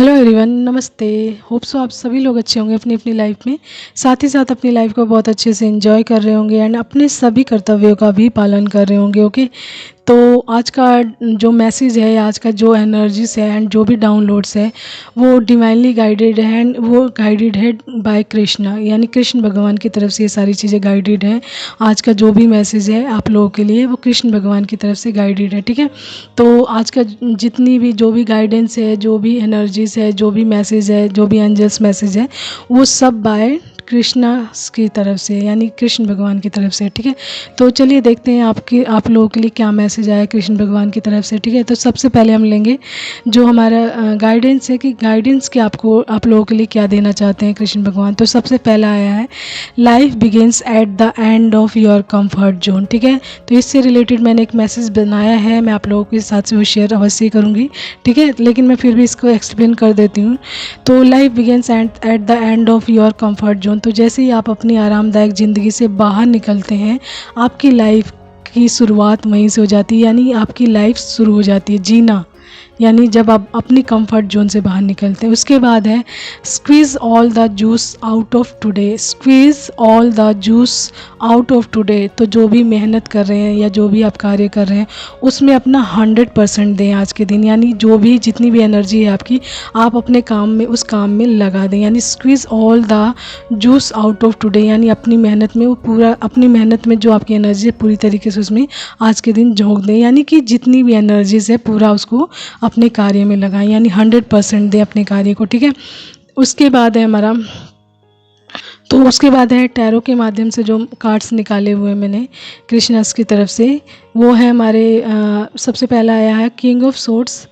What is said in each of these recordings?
Hello everyone, नमस्ते। Hope so आप सभी लोग अच्छे होंगे अपनी अपनी लाइफ में, साथ ही साथ अपनी लाइफ को बहुत अच्छे से एंजॉय कर रहे होंगे एंड अपने सभी कर्तव्यों का भी पालन कर रहे होंगे। ओके, तो आज का जो मैसेज है, आज का जो एनर्जीज है एंड जो भी डाउनलोड्स है वो डिवाइनली गाइडेड है एंड वो गाइडेड है बाय कृष्णा, यानी कृष्ण भगवान की तरफ से ये सारी चीज़ें गाइडेड हैं। आज का जो भी मैसेज है आप लोगों के लिए वो कृष्ण भगवान की तरफ से गाइडेड है, ठीक है। तो आज का जितनी भी जो भी गाइडेंस है, जो भी एनर्जीज है, जो भी मैसेज है, जो भी एंजल्स मैसेज है, वो सब बाय कृष्णा की तरफ से, यानी कृष्ण भगवान की तरफ से, ठीक है। तो चलिए देखते हैं आप लोगों के लिए क्या मैसेज आया कृष्ण भगवान की तरफ से, ठीक है। तो सबसे पहले हम लेंगे जो हमारा गाइडेंस है कि गाइडेंस के आप लोगों के लिए क्या देना चाहते हैं कृष्ण भगवान। तो सबसे पहला आया है, life begins at the end of your comfort zone, ठीक है। तो इससे रिलेटेड मैंने एक मैसेज बनाया है, मैं आप लोगों के साथ से वो शेयर अवश्य करूँगी, ठीक है, लेकिन मैं फिर भी इसको एक्सप्लेन कर देती हूँ। तो life begins at the end of your comfort zone, तो जैसे ही आप अपनी आरामदायक ज़िंदगी से बाहर निकलते हैं, आपकी लाइफ की शुरुआत वहीं से हो जाती है, यानी आपकी लाइफ शुरू हो जाती है जीना, यानी जब आप अपनी कंफर्ट जोन से बाहर निकलते हैं। उसके बाद है, squeeze all the juice out of today, squeeze all the juice out of today. तो जो भी मेहनत कर रहे हैं या जो भी आप कार्य कर रहे हैं उसमें अपना 100% दें आज के दिन, यानी जो भी जितनी भी एनर्जी है आपकी, आप अपने काम में उस काम में लगा दें, यानी squeeze all the juice out of today, यानी अपनी मेहनत में वो पूरा, अपनी मेहनत में जो आपकी एनर्जी है पूरी तरीके से उसमें आज के दिन झोंक दें, यानी कि जितनी भी एनर्जीज है पूरा उसको अपने कार्य में लगाएं, यानी 100% दें अपने कार्य को, ठीक है। उसके बाद है हमारा, तो उसके बाद है टैरो के माध्यम से जो कार्ड्स निकाले हुए मैंने कृष्णस की तरफ से, वो है हमारे सबसे पहला आया है किंग ऑफ सोर्ड्स,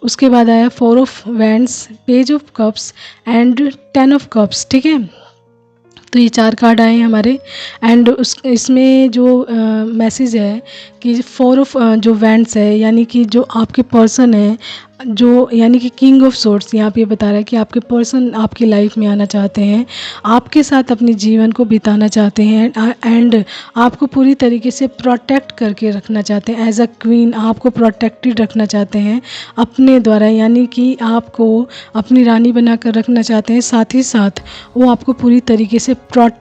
उसके बाद आया 4 of wands, page of cups and 10 of cups, ठीक है। तो ये 4 कार्ड आए हैं हमारे एंड इसमें जो मैसेज है कि 4 ऑफ जो वैंड्स है, यानी कि जो आपके पर्सन है, जो यानी कि किंग ऑफ सोर्ड्स यहाँ पे बता रहा है कि आपके पर्सन आपकी लाइफ में आना चाहते हैं, आपके साथ अपने जीवन को बिताना चाहते हैं एंड आपको पूरी तरीके से प्रोटेक्ट करके रखना चाहते हैं, एज अ क्वीन आपको प्रोटेक्टेड रखना चाहते हैं अपने द्वारा, यानी कि आपको अपनी रानी बनाकर रखना चाहते हैं, साथ ही साथ वो आपको पूरी तरीके से प्रोटेक्ट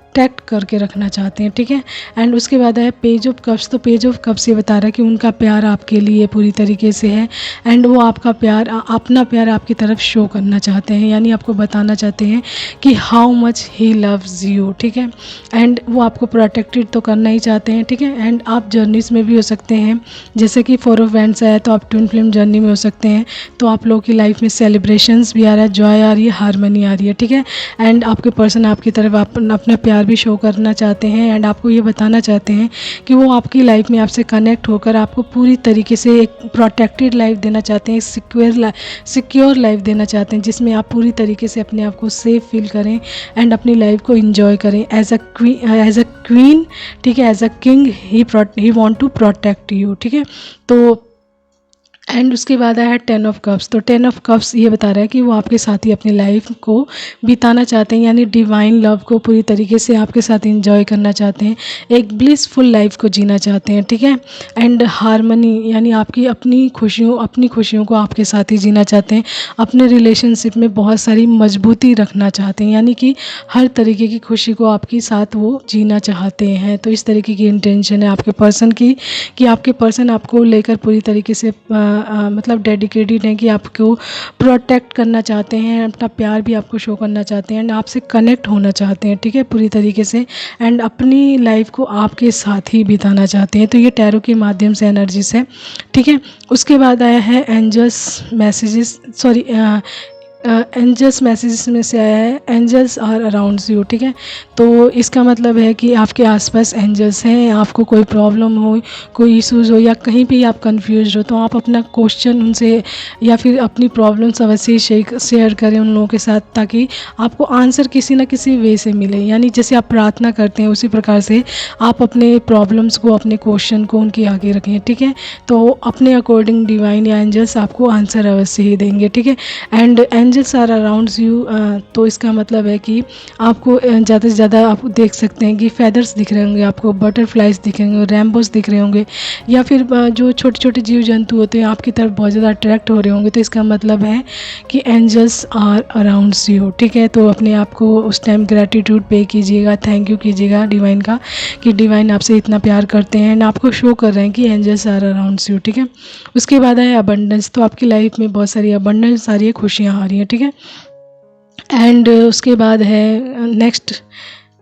करके रखना चाहते हैं, ठीक है। एंड उसके बाद है पेज ऑफ कप्स, तो पेज ऑफ कप्स ये बता रहा है कि उनका प्यार आपके लिए पूरी तरीके से है एंड वो आपका प्यार, अपना प्यार आपकी तरफ शो करना चाहते हैं, यानी आपको बताना चाहते हैं कि how much he loves you, ठीक है। एंड वो आपको प्रोटेक्टेड तो करना ही चाहते हैं, ठीक है। एंड आप जर्नीज़ में भी हो सकते हैं, जैसे कि 4 ऑफ वैंड्स आया तो आप ट्विन फ्लेम जर्नी में हो सकते हैं, तो आप लोगों की लाइफ में सेलिब्रेशंस भी आ रहा है, जॉय आ रही है, हारमनी आ रही है, ठीक है। एंड आपके पर्सन आपकी तरफ अपना प्यार भी शो करना चाहते हैं एंड आपको ये बताना चाहते हैं कि वो आपकी लाइफ में आपसे कनेक्ट होकर आपको पूरी तरीके से एक प्रोटेक्टेड लाइफ देना चाहते हैं, सिक्योर लाइफ देना चाहते हैं, जिसमें आप पूरी तरीके से अपने आप को सेफ फील करें एंड अपनी लाइफ को एंजॉय करें एज अ क्वीन, ठीक है, as a king he want to protect you, ठीक है। तो एंड उसके बाद आया है 10 ऑफ कप्स, तो 10 ऑफ कप्स ये बता रहा है कि वो आपके साथ ही अपनी लाइफ को बिताना चाहते हैं, यानी डिवाइन लव को पूरी तरीके से आपके साथ एंजॉय करना चाहते हैं, एक ब्लिसफुल लाइफ को जीना चाहते हैं, ठीक है। एंड हारमनी, यानी आपकी अपनी खुशियों को आपके साथ ही जीना चाहते हैं, अपने रिलेशनशिप में बहुत सारी मजबूती रखना चाहते हैं, यानी कि हर तरीके की खुशी को आपके साथ वो जीना चाहते हैं। तो इस तरीके की इंटेंशन है आपके पर्सन की कि आपके पर्सन आपको लेकर पूरी तरीके से मतलब डेडिकेटेड हैं कि आपको प्रोटेक्ट करना चाहते हैं, अपना प्यार भी आपको शो करना चाहते हैं एंड आपसे कनेक्ट होना चाहते हैं, ठीक है, पूरी तरीके से, एंड अपनी लाइफ को आपके साथ ही बिताना चाहते हैं। तो ये टैरो के माध्यम से एनर्जीज है, ठीक है। उसके बाद आया है angels messages, sorry angels messages में से आया है एंजल्स आर अराउंड यू, ठीक है। तो इसका मतलब है कि आपके आसपास एंजल्स हैं, आपको कोई प्रॉब्लम हो, कोई इश्यूज़ हो या कहीं भी आप कंफ्यूज हो, तो आप अपना क्वेश्चन उनसे या फिर अपनी प्रॉब्लम्स अवश्य शेयर करें उन लोगों के साथ, ताकि आपको आंसर किसी न किसी वे से मिले, यानी जैसे आप प्रार्थना करते हैं उसी प्रकार से आप अपने प्रॉब्लम्स को, अपने क्वेश्चन को उनके आगे रखें, ठीक है। तो अपने अकॉर्डिंग डिवाइन या एंजल्स आपको आंसर अवश्य ही देंगे, ठीक है। And angels are around you, तो इसका मतलब है कि आपको ज़्यादा से ज़्यादा आप देख सकते हैं कि फेदर्स दिख रहे होंगे, आपको बटरफ्लाइज दिख रहे होंगे, रैम्बोस दिख रहे होंगे, या फिर जो छोटे छोटे जीव जंतु होते हैं आपकी तरफ बहुत ज़्यादा अट्रैक्ट हो रहे होंगे। तो इसका मतलब है कि एंजल्स आर अराउंड्स यू, ठीक है। तो अपने आप को उस टाइम ग्रैटिट्यूड पे कीजिएगा, थैंक यू कीजिएगा डिवाइन का, कि डिवाइन आपसे इतना प्यार करते हैं एंड आपको शो कर रहे हैं कि एंजल्स आर अराउंड्स यू, ठीक है। उसके बाद है अबंडेंस, तो आपकी लाइफ में बहुत सारी अबंडेंस आ रही है, खुशियाँ आ रही हैं, ठीक है। एंड उसके बाद है नेक्स्ट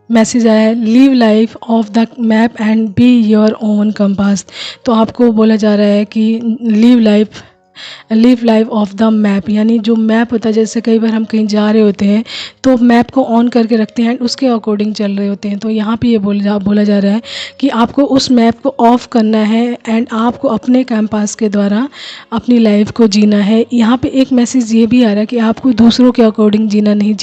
मैसेज आया है, leave life of the map and be your own compass. तो आपको बोला जा रहा है कि live life of the map, यानी जो मैप होता है, जैसे कई बार हम कहीं जा रहे होते हैं तो मैप को ऑन करके रखते हैं, उसके अकॉर्डिंग चल रहे होते हैं। तो यहाँ पे ये बोला जा रहा है कि आपको उस मैप को ऑफ करना है एंड आपको अपने कैंपास के द्वारा अपनी लाइफ को जीना है। यहाँ पे एक मैसेज ये भी आ रहा है कि आपको दूसरों के अकॉर्डिंग जीवन नहीं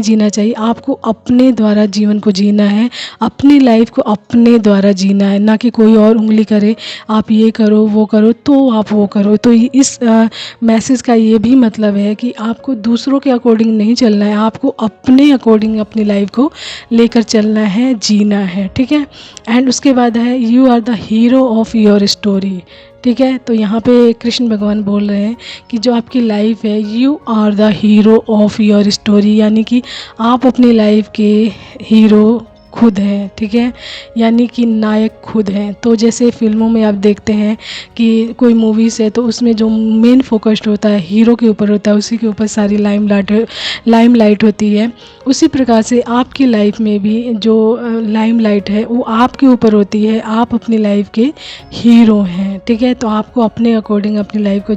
जीना चाहिए, आपको अपने द्वारा जीवन को जीना है, अपनी लाइफ को अपने द्वारा जीना है, ना कि कोई और उंगली करे आप ये करो वो करो तो आप वो करो। तो इस मैसेज का ये भी मतलब है कि आपको दूसरों के अकॉर्डिंग नहीं चलना है, आपको अपने अकॉर्डिंग अपनी लाइफ को लेकर चलना है, जीना है, ठीक है। एंड उसके बाद है you are the hero of your story, ठीक है। तो यहाँ पे कृष्ण भगवान बोल रहे हैं कि जो आपकी लाइफ है, you are the hero of your story, यानी कि आप अपनी लाइफ के हीरो खुद हैं, ठीक है, यानी कि नायक खुद हैं। तो जैसे फिल्मों में आप देखते हैं कि कोई मूवीज़ है तो उसमें जो मेन फोकस्ड होता है हीरो के ऊपर होता है, उसी के ऊपर सारी लाइमलाइट होती है। उसी प्रकार से आपकी लाइफ में भी जो लाइमलाइट है वो आपके ऊपर होती है, आप अपनी लाइफ के हीरो हैं, ठीक है। तो आपको अपने अकॉर्डिंग अपनी लाइफ को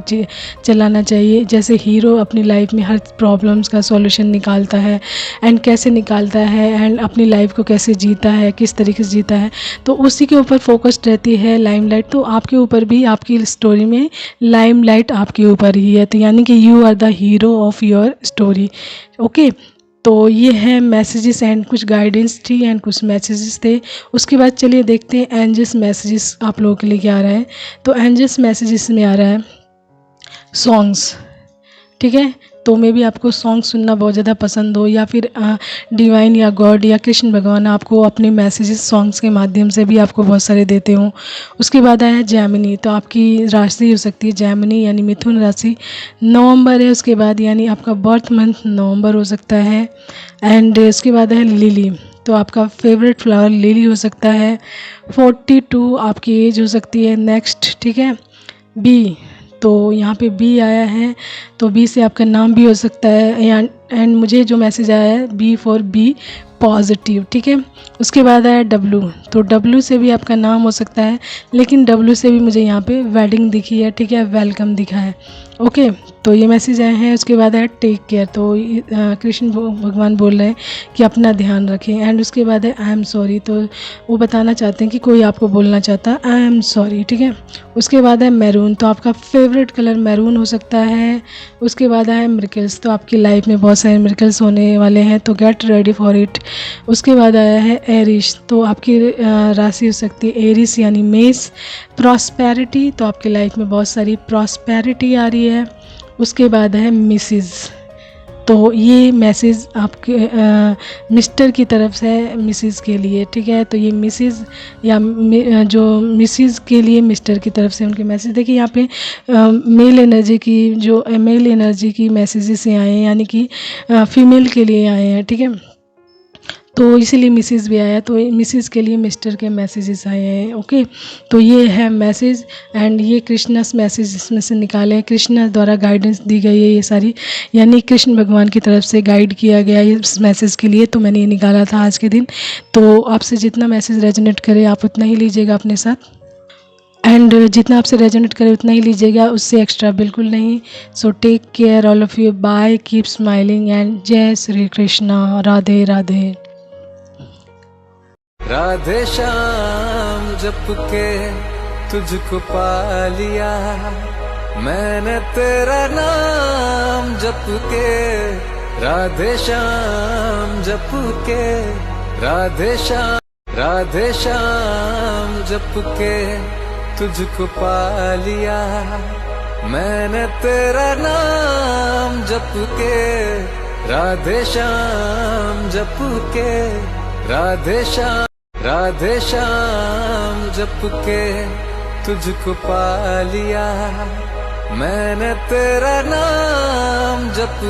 चलाना चाहिए। जैसे हीरो अपनी लाइफ में हर प्रॉब्लम्स का सॉल्यूशन निकालता है एंड कैसे निकालता है एंड अपनी लाइफ को कैसे जीता है, किस तरीके से जीता है, तो उसी के ऊपर फोकस्ड रहती है लाइमलाइट। तो आपके ऊपर भी, आपकी स्टोरी में लाइमलाइट आपके ऊपर ही है, तो यानी कि you are the hero of your story, okay. तो ये है मैसेजेस एंड कुछ गाइडेंस थी एंड कुछ मैसेजेस थे। उसके बाद चलिए देखते हैं एंजल्स मैसेजेस आप लोगों के लिए क्या आ रहा है। तो एंजल्स मैसेजेस में आ रहा है सॉन्ग्स, ठीक है। तो मे भी आपको सॉन्ग सुनना बहुत ज़्यादा पसंद हो, या फिर डिवाइन या गॉड या कृष्ण भगवान आपको अपने मैसेजेस सॉन्ग्स के माध्यम से भी आपको बहुत सारे देते हों। उसके बाद आया जेमिनी, तो आपकी राशि हो सकती है जेमिनी यानी मिथुन राशि, नवंबर है उसके बाद, यानी आपका बर्थ मंथ नवंबर हो सकता है। एंड उसके बाद है लिली, तो आपका फेवरेट फ्लावर लिली हो सकता है। 42 आपकी एज हो सकती है नेक्स्ट, ठीक है। बी, तो यहाँ पे बी आया है, तो बी से आपका नाम भी हो सकता है। एंड मुझे जो मैसेज आया है बी फॉर बी पॉजिटिव, ठीक है। उसके बाद आया डब्लू, तो डब्लू से भी आपका नाम हो सकता है, लेकिन डब्लू से भी मुझे यहाँ पे वेडिंग दिखी है, ठीक है, वेलकम दिखा है, ओके। तो ये मैसेज आए हैं। उसके बाद है टेक केयर, तो कृष्ण भगवान बोल रहे हैं कि अपना ध्यान रखें। एंड उसके बाद है आई एम सॉरी, तो वो बताना चाहते हैं कि कोई आपको बोलना चाहता है आई एम सॉरी, ठीक है। उसके बाद है मैरून, तो आपका फेवरेट कलर मैरून हो सकता है। उसके बाद है मिरेकल्स, तो आपकी लाइफ में बहुत सारे मिरेकल्स होने वाले हैं, तो गेट रेडी फॉर इट। उसके बाद आया है एरिस, तो आपकी राशि हो सकती है एरिस यानी मेष, प्रॉस्पेरिटी, तो आपकी लाइफ में बहुत सारी प्रॉस्पेरिटी आ रही है। उसके बाद है मिसिज, तो ये मैसेज आपके मिस्टर की तरफ से मिसिज के लिए, ठीक है। तो ये मिसिज या जो मिसिज के लिए मिस्टर की तरफ से उनके मैसेज, देखिए यहाँ पे मेल एनर्जी की मैसेजेस आए हैं, यानी कि फीमेल के लिए आए हैं, ठीक है। तो इसीलिए मिसिज भी आया, तो मिसिज के लिए मिस्टर के मैसेजेस आए हैं, ओके। तो ये है मैसेज एंड ये कृष्णस मैसेज इसमें से निकाले हैं, कृष्ण द्वारा गाइडेंस दी गई है ये सारी, यानी कृष्ण भगवान की तरफ से गाइड किया गया है इस मैसेज के लिए। तो मैंने ये निकाला था आज के दिन। तो आपसे जितना मैसेज रेजोनेट करे आप उतना ही लीजिएगा अपने साथ, एंड जितना आपसे रेजोनेट करे उतना ही लीजिएगा, उससे एक्स्ट्रा बिल्कुल नहीं। So take care all of you, bye, keep smiling and जय श्री कृष्णा, राधे राधे। राधे श्याम जप के तुझको पा लिया, मैंने तेरा नाम जप के, राधे श्याम जप के, राधे श्याम जप के तुझको पा लिया, मैंने तेरा नाम नाम जप के, राधे श्याम जप के, राधे श्याम जप के तुझको पा लिया मैंने तेरा नाम जप